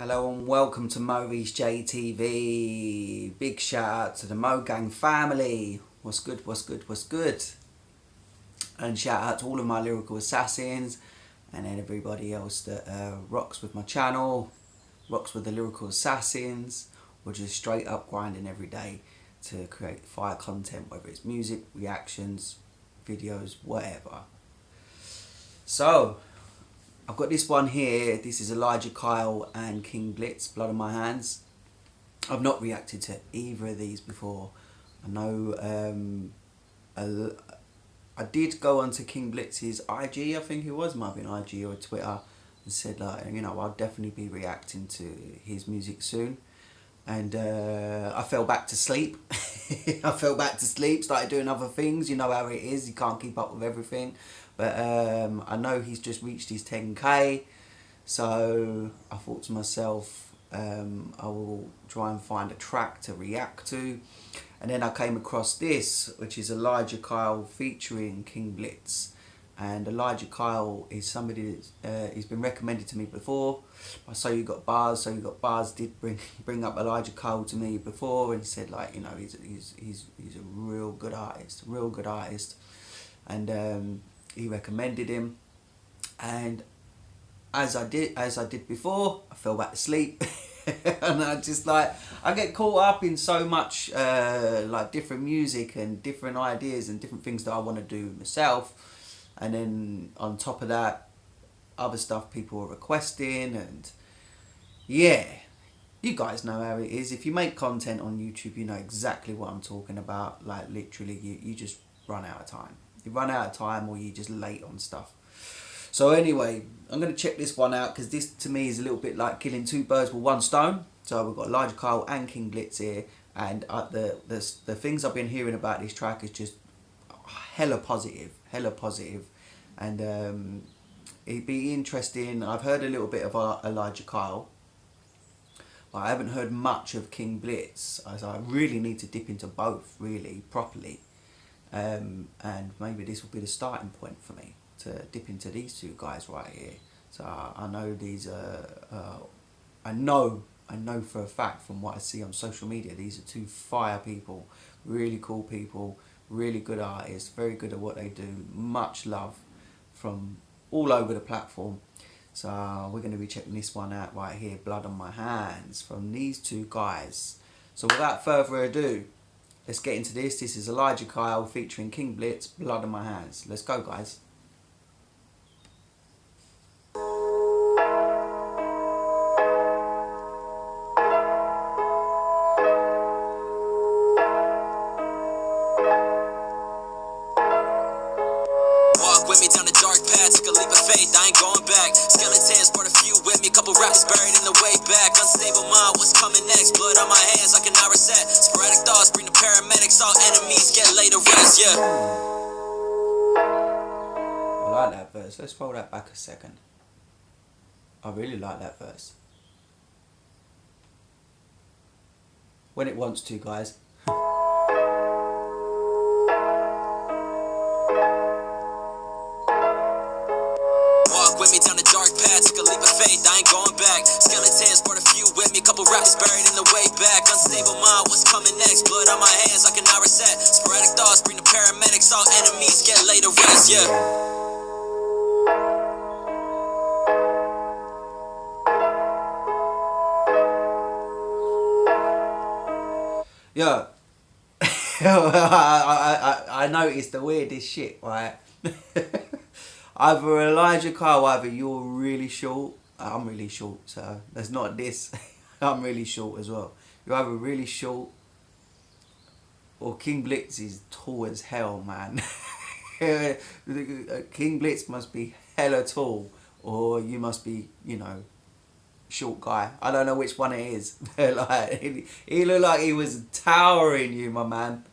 Hello and welcome to MoReece J TV. Big shout out to the MOGANG family. What's good, what's good, what's good? And shout out to all of my lyrical assassins and then everybody else that rocks with my channel, rocks with the lyrical assassins, or just straight up grinding every day to create fire content, whether it's music, reactions, videos, whatever. So I've got this one here. This is Elijah Kyle and King Blitz, Blood on My Hands. I've not reacted to either of these before. I know I did go onto King Blitz's IG, I think it was, might be an IG or a Twitter, and said like, you know, I'll definitely be reacting to his music soon. And I fell back to sleep. I fell back to sleep, started doing other things. You know how it is, you can't keep up with everything. But I know he's just reached his 10K, so I thought to myself, I will try and find a track to react to. And then I came across this, which is Elijah Kyle featuring King Blitz. And Elijah Kyle is somebody that he's been recommended to me before. So You Got Bars, So You Got Bars did bring up Elijah Kyle to me before and said, like, you know, he's a real good artist, and he recommended him. And as I did before, I fell back to sleep. And I just like, I get caught up in so much like different music and different ideas and different things that I want to do myself. And then on top of that, other stuff people are requesting, and yeah, you guys know how it is. If you make content on YouTube, you know exactly what I'm talking about. Like literally, you just run out of time. You run out of time, or you just late on stuff. So anyway, I'm going to check this one out, because this to me is a little bit like killing two birds with one stone. So we've got Elijah Kyle and King Blitz here, and the things I've been hearing about this track is just hella positive. And it'd be interesting. I've heard a little bit of Elijah Kyle, but I haven't heard much of King Blitz, so I really need to dip into both really properly. And maybe this will be the starting point for me to dip into these two guys right here. So I know these I know for a fact from what I see on social media, these are two fire people, really cool people, really good artists, very good at what they do, much love from all over the platform. So we're going to be checking this one out right here, Blood on My Hands, from these two guys. So without further ado, let's get into this. This is Elijah Kyle featuring King Blitz, Blood on My Hands. Let's go, guys. Walk with me down the dark path, took a leap of faith, I ain't going back. Skeletons brought a few with me, couple rappers buried in the way back. Unstable mind, what's coming next? Blood on my hands, I cannot reset. Sporadic thoughts, bring the paramedics, all enemies get laid to rest, yeah. I like that verse. Let's roll that back a second. I really like that verse. When it wants to, guys. With me down the dark path, took a leap of faith, I ain't going back. Skeletons brought a few with me, couple rappers buried in the way back. Unstable mind, what's coming next? Blood on my hands, I cannot reset. Sporadic thoughts, bring the paramedics, all enemies get laid to rest, yeah. Yo, I noticed the weirdest shit, right? Either Elijah Kyle, either you're really short, I'm really short, so that's not this. I'm really short as well. You're either really short, or King Blitz is tall as hell, man. King Blitz must be hella tall, or you must be, you know, short guy. I don't know which one it is. Like, he looked like he was towering you, my man.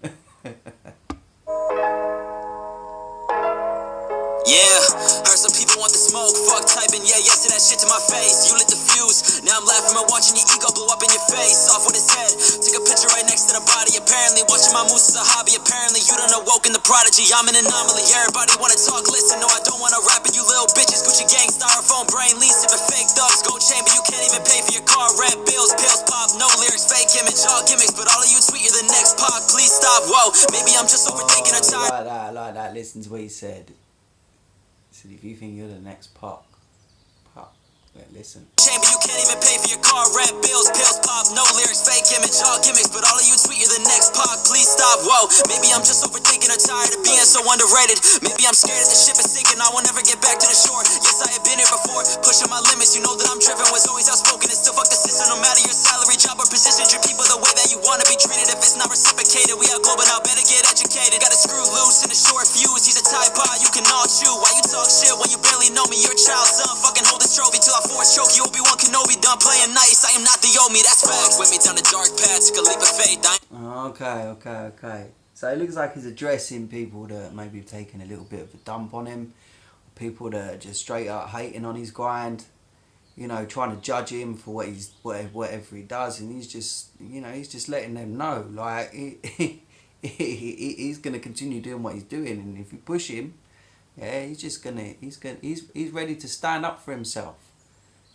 Yeah, heard some people want the smoke, fuck typing, yeah, yes to that shit to my face. You lit the fuse, now I'm laughing at watching your ego blow up in your face. Off with his head, took a picture right next to the body. Apparently watching my moves is a hobby. Apparently you done awoken the prodigy, I'm an anomaly. Everybody wanna talk, listen, no I don't wanna rap it, you little bitches. Gucci gang, styrofoam brain, lean sipping fake thugs. Gold chamber, you can't even pay for your car all gimmicks, but all of you tweet you're the next Pac. Please stop. Whoa, maybe I'm just overthinking or tired. Like that. Listen to what he said. He said, if you think you're the next Pac, listen. Chamber, you can't even pay for your car rent, bills, pills pop, no lyrics, fake image, all gimmicks, but all of you tweet you're the next Pac. Please stop. Whoa, maybe I'm just overthinking or tired of being so underrated. Maybe I'm scared that the ship is sinking, I will never get back to the shore. Yes, I have been here before, pushing my limits. You know that I'm driven, was always outspoken, and still fuck the system. No matter your salary, job, or position, treat people the way that you want to be treated. If it's not reciprocated, we are global now, better get educated. Got a screw loose in a short fuse, he's a Tide Pod, you can all chew. Why you talk shit when you barely know me? You're a child son, fucking hold this trophy till I force choke you. Obi-Wan Kenobi done playing nice, I am not the Yomi, that's facts. With me down the dark path, took a leap of faith. Okay. So it looks like he's addressing people that maybe have taken a little bit of a dump on him, people that are just straight up hating on his grind, you know, trying to judge him for whatever he does, and he's just, you know, he's just letting them know, like, he's gonna continue doing what he's doing, and if you push him, yeah, he's ready to stand up for himself.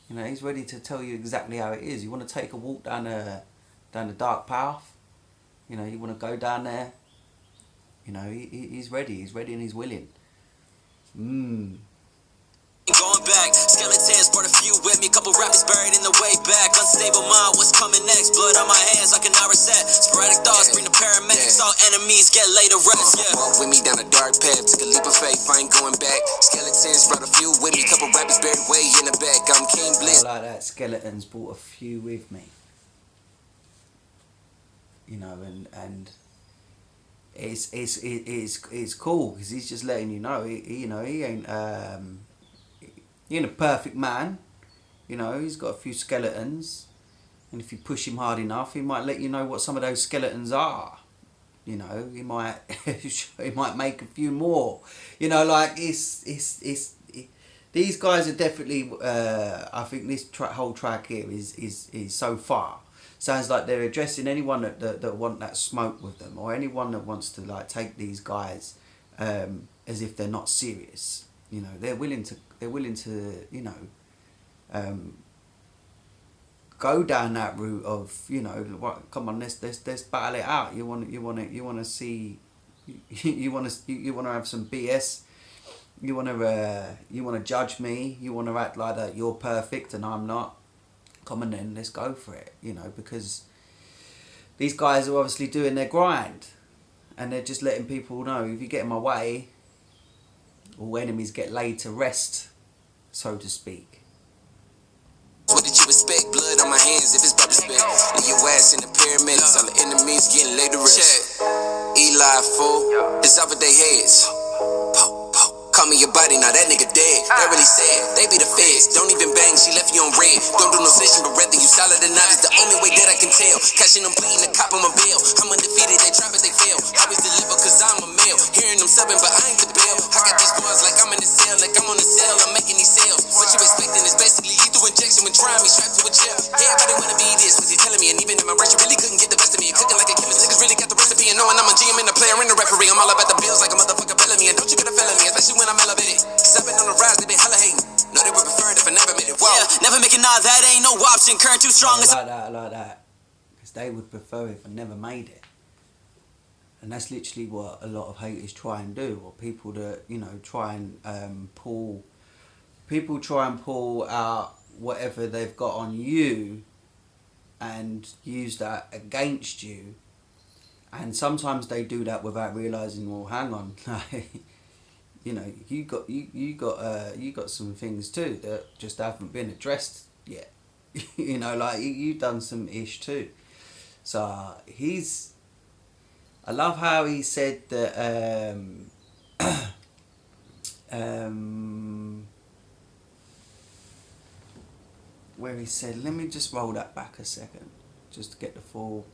You know, he's ready to tell you exactly how it is. You want to take a walk down the dark path, you know, you want to go down there, you know, he's ready and he's willing. Going back, skeletons brought a few with me, couple rappers buried in the way back. Unstable mind, what's coming next? Blood on my hands, I cannot reset. Sporadic thoughts, bring the paramedics. All enemies get laid to rest. Walk with me down a dark path, took a leap of faith, I ain't going back. Skeletons brought a few with me, couple rappers buried way in the back. I'm King Blitz. I like that. Skeletons brought a few with me. You know, and it's cool because he's just letting you know, he ain't he ain't a perfect man. You know, he's got a few skeletons, and if you push him hard enough, he might let you know what some of those skeletons are. You know, he might make a few more. You know, like these guys are definitely. I think this whole track here is so far sounds like they're addressing anyone that want that smoke with them, or anyone that wants to like take these guys as if they're not serious. You know, they're willing to you know go down that route of, you know, what, come on, let's battle it out. You want to see, you want to have some BS. You want to judge me. You want to act like that you're perfect and I'm not. Come on then, let's go for it. You know, because these guys are obviously doing their grind, and they're just letting people know, if you get in my way, all enemies get laid to rest, so to speak. What did you expect? Blood on my hands if it's about respect. Leave your ass in the paramedics, all the enemies getting laid to rest. Eli fool, it's off of their heads. Call me your body, now that nigga dead. That really sad, they be the feds. Don't even bang, she left you on red. Don't do no session, but rather you solid or not is the only way that I can tell. Cashing them pleading the cop on my bail. I'm undefeated, they try but they fail. Always deliver cause I'm a male. Hearing them subbing, but I ain't the bail. I got these bars like I'm in the cell, like I'm on the cell, I'm making these sales. What you expecting is basically lethal injection when trying me strapped to a chair. Everybody wanna be this, was he telling me? And even in my rush, you really couldn't get the best of me. You're cooking like a chemist, niggas really got the recipe. And knowing I'm a GM and a player and a referee, I'm all about the bills like a motherfucker Bellamy. And don't you get a felony, especially when I'm elevated. Cause I've been on the rise, they been hella hating. No, they would prefer it if I never made it. Whoa. Yeah, never making nah, that ain't no option. Current too strong. I like that. Because they would prefer it if I never made it. And that's literally what a lot of haters try and do. Or people that, you know, try and pull out whatever they've got on you and use that against you. And sometimes they do that without realising, well, hang on, you know, you got some things too that just haven't been addressed yet. You know, like you've done some ish too. So I love how he said that where he said, let me just roll that back a second just to get the full.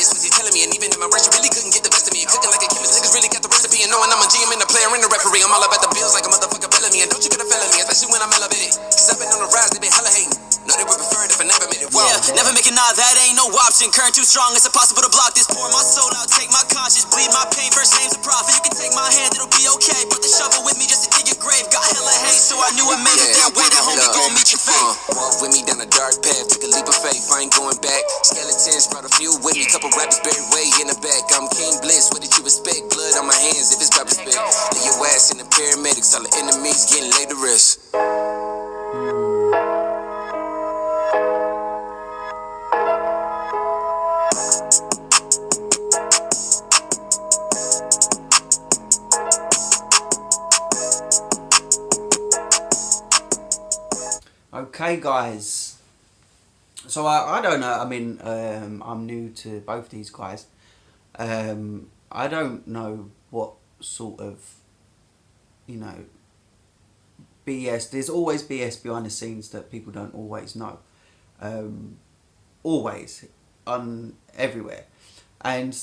Was he telling me? And even in my rush, you really couldn't get the best of me. You're cooking like a chemist, niggas really got the recipe. And knowing I'm a GM and a player and a referee, I'm all about the bills like a motherfucker Bellamy. And don't you get a felony, especially when I'm elevated. Cause I've been on the rise, they been hella hating. No, they would prefer it if I never made it. Whoa. Yeah, never making nah, that ain't no option. Current too strong, it's impossible to block this. Pour my soul out, take my conscience, bleed my pain. First name's a prophet, you can take my hand, it'll be okay. Put the shovel with me just to dig your grave. Got hella hate, so I knew I made it that way. That homie gon' meet your fate. Walk with me down a dark path, took a leap of faith, I ain't going back. Skeletons brought a few with me, couple rappers buried way in the back. I'm King Blitz, what did you expect? Blood on my hands if it's about respect. Leave your ass in the paramedics, all the enemies getting laid to rest. Okay guys, so I don't know, I mean, I'm new to both these guys. I don't know what sort of, you know, BS, there's always BS behind the scenes that people don't always know. Always, everywhere. And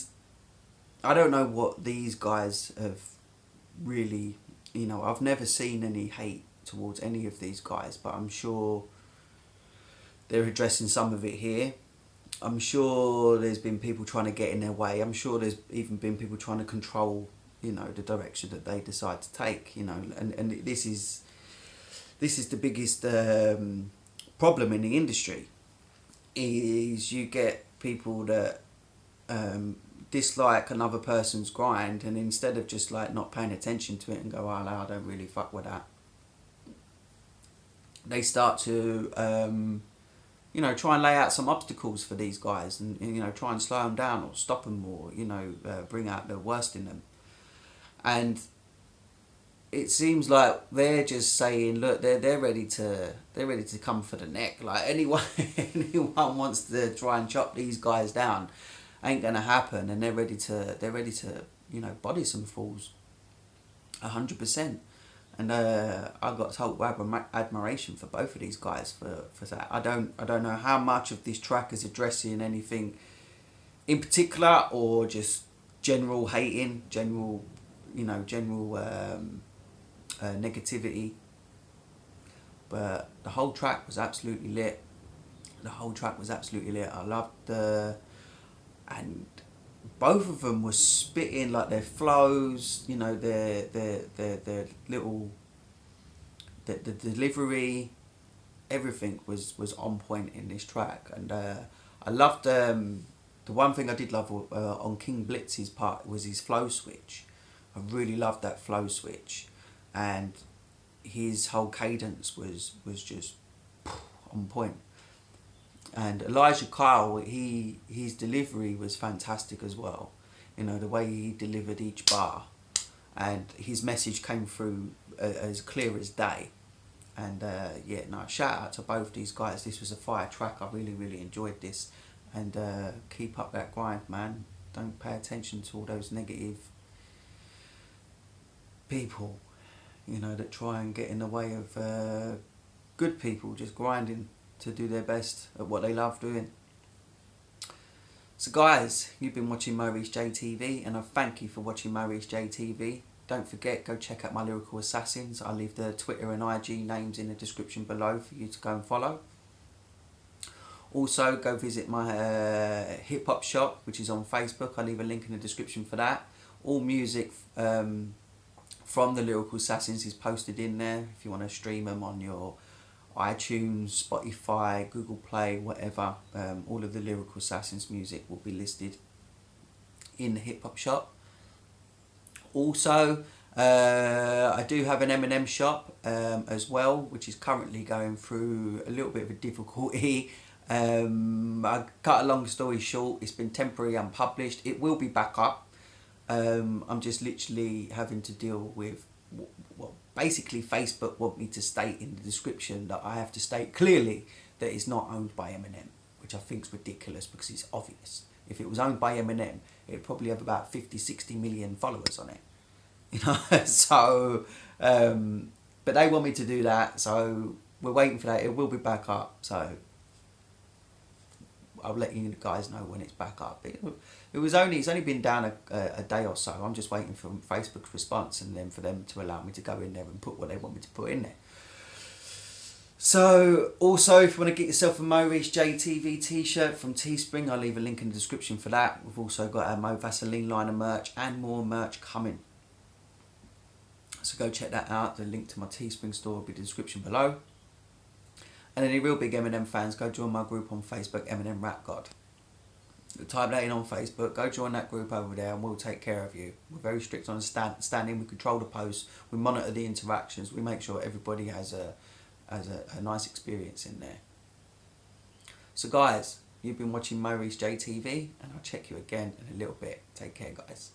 I don't know what these guys have really, you know, I've never seen any hate towards any of these guys, but I'm sure they're addressing some of it here. I'm sure there's been people trying to get in their way. I'm sure there's even been people trying to control, you know, the direction that they decide to take, you know, and this is the biggest problem in the industry, is you get people that dislike another person's grind, and instead of just like not paying attention to it and go, oh, I don't really fuck with that, they start to, you know, try and lay out some obstacles for these guys, and you know, try and slow them down or stop them, or you know, bring out the worst in them. And it seems like they're just saying, look, they're ready to come for the neck. Like anyone wants to try and chop these guys down, ain't gonna happen, and they're ready to you know, body some fools 100%. And I've got total admiration for both of these guys for that. I don't know how much of this track is addressing anything in particular, or just general hating, general negativity. But the whole track was absolutely lit. I loved and both of them were spitting, like their flows, you know, their little, the delivery, everything was on point in this track. And I loved, the one thing I did love on King Blitz's part was his flow switch. I really loved that flow switch, and his whole cadence was just on point. And Elijah Kyle, his delivery was fantastic as well. You know, the way he delivered each bar, and his message came through as clear as day. And yeah, no, shout out to both these guys. This was a fire track. I really enjoyed this. And keep up that grind, man. Don't pay attention to all those negative people, you know, that try and get in the way of good people just grinding to do their best at what they love doing. So guys, you've been watching MoReece J TV, and I thank you for watching MoReece J TV. Don't forget, go check out my Lyrical Assassins. I'll leave the Twitter and IG names in the description below for you to go and follow. Also, go visit my hip hop shop, which is on Facebook. I'll leave a link in the description for that. All music from the Lyrical Assassins is posted in there if you want to stream them on your iTunes, Spotify, Google Play, whatever. All of the Lyrical Assassins music will be listed in the hip hop shop. Also, I do have an Eminem shop as well, which is currently going through a little bit of a difficulty. I cut a long story short, it's been temporarily unpublished. It will be back up. I'm just literally having to deal with what basically Facebook want me to state in the description, that I have to state clearly that it's not owned by Eminem, which I think is ridiculous because it's obvious. If it was owned by Eminem, it'd probably have about 50-60 million followers on it, you know. So but they want me to do that, so we're waiting for that. It will be back up, so I'll let you guys know when it's back up. It's only been down a day or so. I'm just waiting for Facebook's response, and then for them to allow me to go in there and put what they want me to put in there. So also, if you want to get yourself a MoReece J TV t-shirt from Teespring, I'll leave a link in the description for that. We've also got our Mo Vaseline line of merch and more merch coming. So go check that out. The link to my Teespring store will be in the description below. And any real big Eminem fans, go join my group on Facebook, Eminem Rap God. Type that in on Facebook, go join that group over there and we'll take care of you. We're very strict on standing, we control the posts, we monitor the interactions, we make sure everybody has a nice experience in there. So guys, you've been watching MoReece J TV and I'll check you again in a little bit. Take care guys.